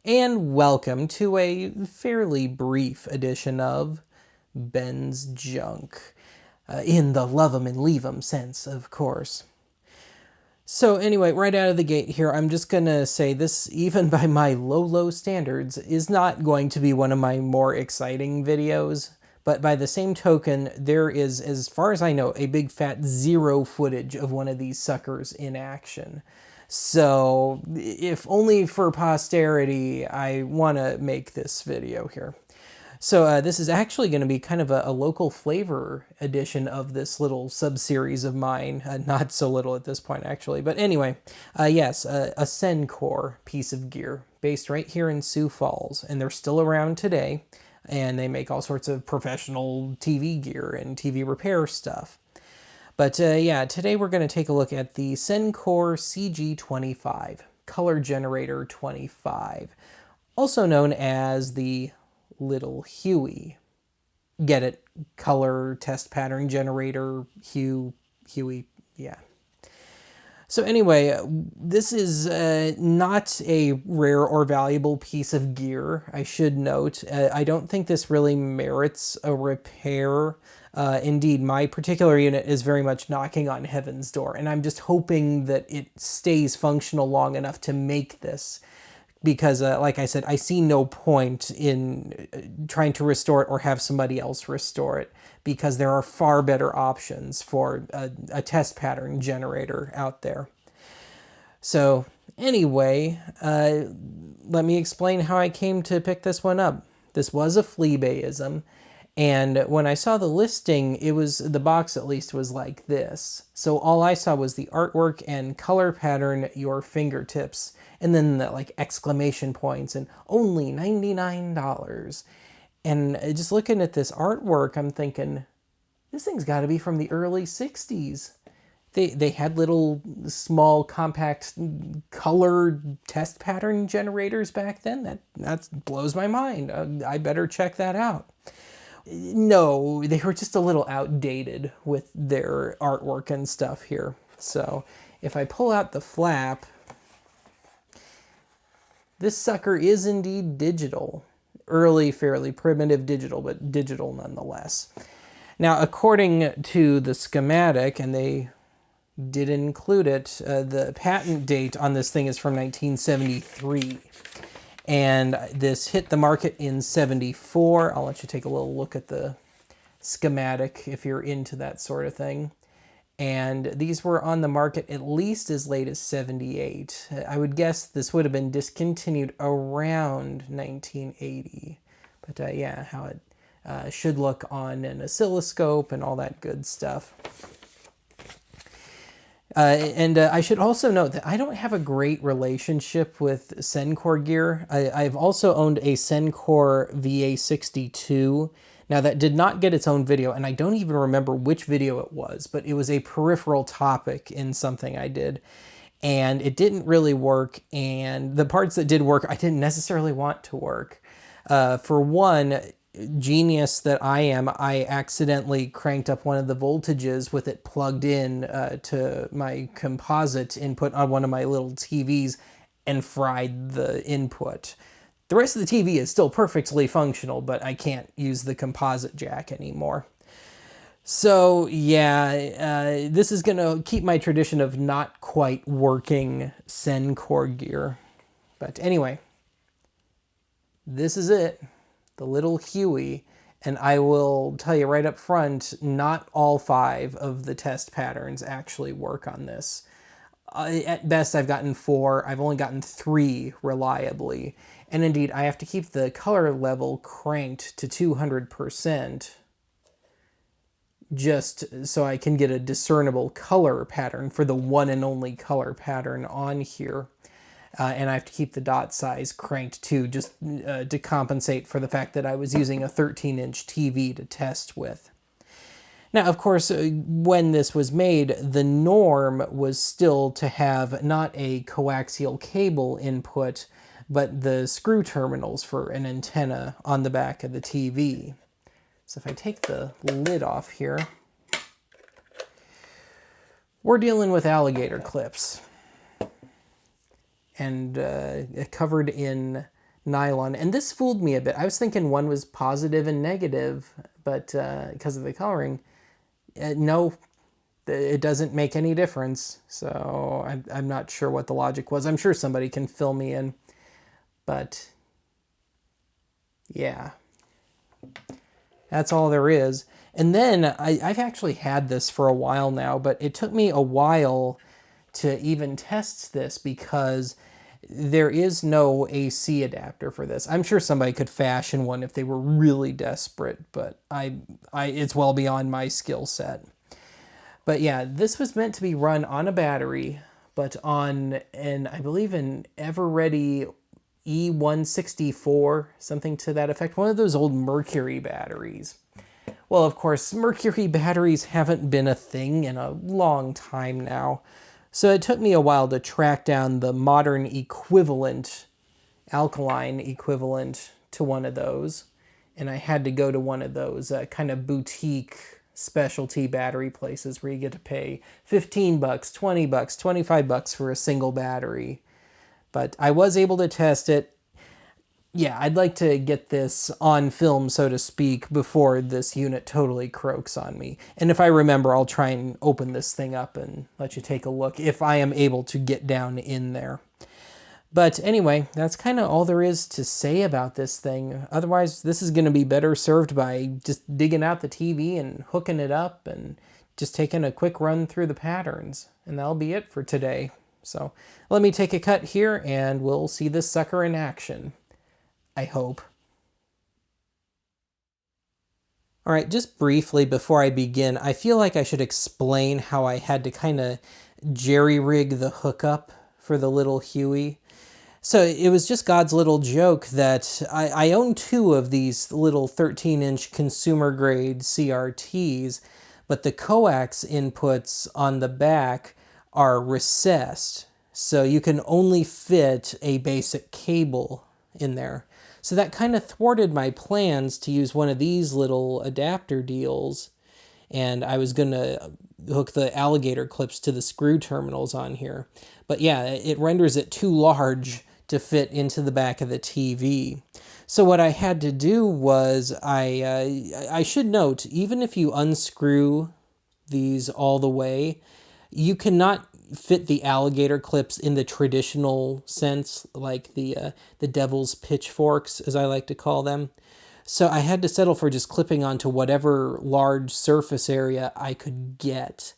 and welcome to a fairly brief edition of Ben's Junk, in the love 'em and leave 'em sense, of course. So anyway, right out of the gate here, I'm just gonna say this, even by my low standards, is not going to be one of my more exciting videos. But by the same token, there is, as far as I know, a big fat zero footage of one of these suckers in action. So, if only for posterity, I want to make this video here. So this is actually going to be kind of a local flavor edition of this little sub-series of mine. Not so little at this point, actually. But anyway, yes, a Sencore piece of gear based right here in Sioux Falls. And they're still around today. And they make all sorts of professional TV gear and TV repair stuff. But yeah, today we're going to take a look at the Sencore CG25, Color Generator 25, also known as the Little Huey. Get it? Color Test Pattern Generator, Huey, yeah. So anyway, this is not a rare or valuable piece of gear, I should note. I don't think this really merits a repair. Indeed, my particular unit is very much knocking on heaven's door, and I'm just hoping that it stays functional long enough to make this. Because, like I said, I see no point in trying to restore it or have somebody else restore it, because there are far better options for a test pattern generator out there. So anyway, let me explain how I came to pick this one up. This was a Fleabay-ism, and when I saw the listing, the box at least was like this. So all I saw was the artwork and color pattern, your fingertips, and then the like exclamation points and only $99. And just looking at this artwork, I'm thinking, this thing's got to be from the early 60s. They had little small compact color test pattern generators back then. That blows my mind. I better check that out. No, they were just a little outdated with their artwork and stuff here. So if I pull out the flap, this sucker is indeed digital. Early, fairly primitive digital, but digital nonetheless. Now, according to the schematic, and they did include it, the patent date on this thing is from 1973. And this hit the market in 74. I'll let you take a little look at the schematic if you're into that sort of thing. And these were on the market at least as late as 78. I would guess this would have been discontinued around 1980. But yeah, how it should look on an oscilloscope and all that good stuff. I should also note that I don't have a great relationship with Sencore gear. I've also owned a Sencore VA62. Now, that did not get its own video, and I don't even remember which video it was, but it was a peripheral topic in something I did, and it didn't really work, and the parts that did work, I didn't necessarily want to work. For one, genius that I am, I accidentally cranked up one of the voltages with it plugged in to my composite input on one of my little TVs and fried the input. The rest of the TV is still perfectly functional, but I can't use the composite jack anymore. So yeah, this is going to keep my tradition of not quite working Sencore gear. But anyway, this is it, the Little Huey. And I will tell you right up front, not all 5 of the test patterns actually work on this. At best, I've gotten 4. I've only gotten 3 reliably. And indeed, I have to keep the color level cranked to 200% just so I can get a discernible color pattern for the one and only color pattern on here. And I have to keep the dot size cranked too, just to compensate for the fact that I was using a 13-inch TV to test with. Now, of course, when this was made, the norm was still to have not a coaxial cable input, but the screw terminals for an antenna on the back of the TV. So if I take the lid off here, we're dealing with alligator clips. And covered in nylon. And this fooled me a bit. I was thinking one was positive and negative, but because of the coloring, no, it doesn't make any difference. So I'm not sure what the logic was. I'm sure somebody can fill me in. But yeah, that's all there is. And then I've actually had this for a while now, but it took me a while to even test this because there is no AC adapter for this. I'm sure somebody could fashion one if they were really desperate, but it's well beyond my skill set. But yeah, this was meant to be run on a battery, but on I believe an Everready E164, something to that effect, one of those old Mercury batteries. Well, of course, Mercury batteries haven't been a thing in a long time now. So it took me a while to track down the modern equivalent, alkaline equivalent to one of those. And I had to go to one of those kind of boutique specialty battery places where you get to pay 15 bucks, 20 bucks, 25 bucks for a single battery. But I was able to test it. Yeah, I'd like to get this on film, so to speak, before this unit totally croaks on me. And if I remember, I'll try and open this thing up and let you take a look if I am able to get down in there. But anyway, that's kind of all there is to say about this thing. Otherwise, this is going to be better served by just digging out the TV and hooking it up and just taking a quick run through the patterns. And that'll be it for today. So let me take a cut here and we'll see this sucker in action. I hope. All right, just briefly before I begin, I feel like I should explain how I had to kind of jerry-rig the hookup for the little Huey. So it was just God's little joke that I own two of these little 13-inch consumer-grade CRTs, but the coax inputs on the back are recessed, so you can only fit a basic cable in there. So that kind of thwarted my plans to use one of these little adapter deals. And I was going to hook the alligator clips to the screw terminals on here. But yeah, it renders it too large to fit into the back of the TV. So what I had to do was, I should note, even if you unscrew these all the way, you cannot fit the alligator clips in the traditional sense, like the devil's pitchforks, as I like to call them. So I had to settle for just clipping onto whatever large surface area I could get.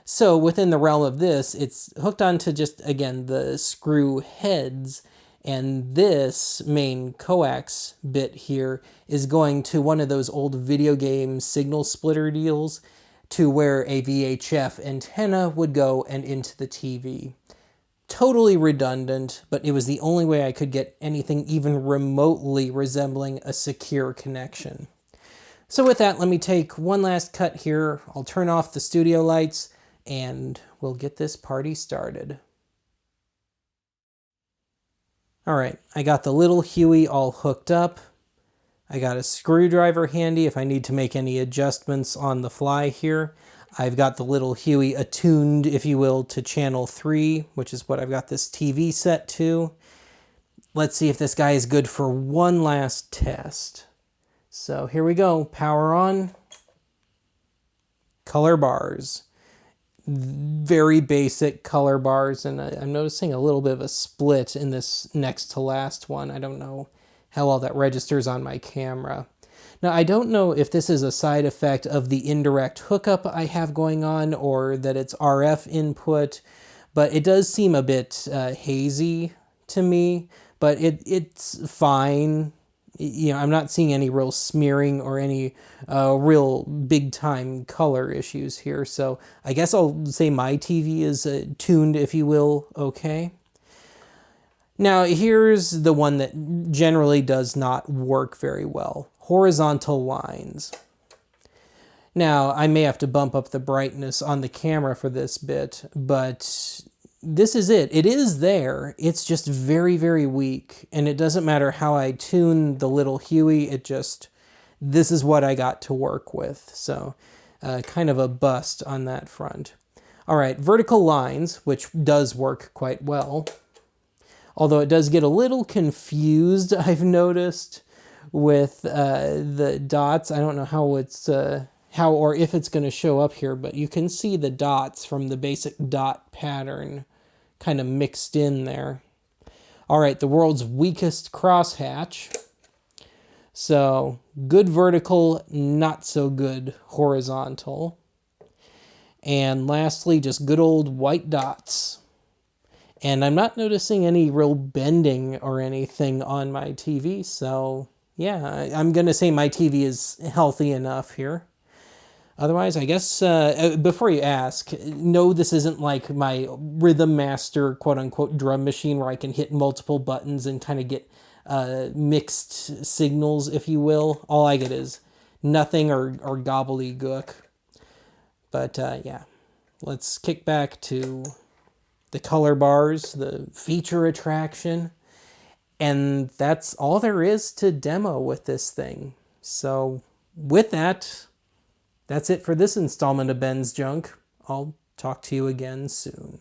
So within the realm of this, it's hooked onto just, again, the screw heads, and this main coax bit here is going to one of those old video game signal splitter deals, to where a VHF antenna would go and into the TV. Totally redundant, but it was the only way I could get anything even remotely resembling a secure connection. So with that, let me take one last cut here. I'll turn off the studio lights and we'll get this party started. All right, I got the little Huey all hooked up. I got a screwdriver handy if I need to make any adjustments on the fly here. I've got the little Huey attuned, if you will, to channel 3, which is what I've got this TV set to. Let's see if this guy is good for one last test. So here we go, power on. Color bars. Very basic color bars, and I'm noticing a little bit of a split in this next to last one. I don't know how all that registers on my camera. Now, I don't know if this is a side effect of the indirect hookup I have going on or that it's RF input, but it does seem a bit hazy to me, but it's fine. You know, I'm not seeing any real smearing or any real big-time color issues here, so I guess I'll say my TV is tuned, if you will, okay. Now, here's the one that generally does not work very well. Horizontal lines. Now, I may have to bump up the brightness on the camera for this bit, but this is it. It is there. It's just very, very weak. And it doesn't matter how I tune the little Huey. This is what I got to work with. So, kind of a bust on that front. All right, vertical lines, which does work quite well. Although it does get a little confused, I've noticed, with the dots. I don't know how it's how or if it's going to show up here, but you can see the dots from the basic dot pattern kind of mixed in there. All right, the world's weakest crosshatch. So good vertical, not so good horizontal. And lastly, just good old white dots. And I'm not noticing any real bending or anything on my TV, so yeah, I'm going to say my TV is healthy enough here. Otherwise, I guess, before you ask, no, this isn't like my Rhythm Master quote-unquote drum machine where I can hit multiple buttons and kind of get mixed signals, if you will. All I get is nothing or gobbledygook. But yeah, let's kick back to the color bars, the feature attraction, and that's all there is to demo with this thing. So with that, that's it for this installment of Ben's Junk. I'll talk to you again soon.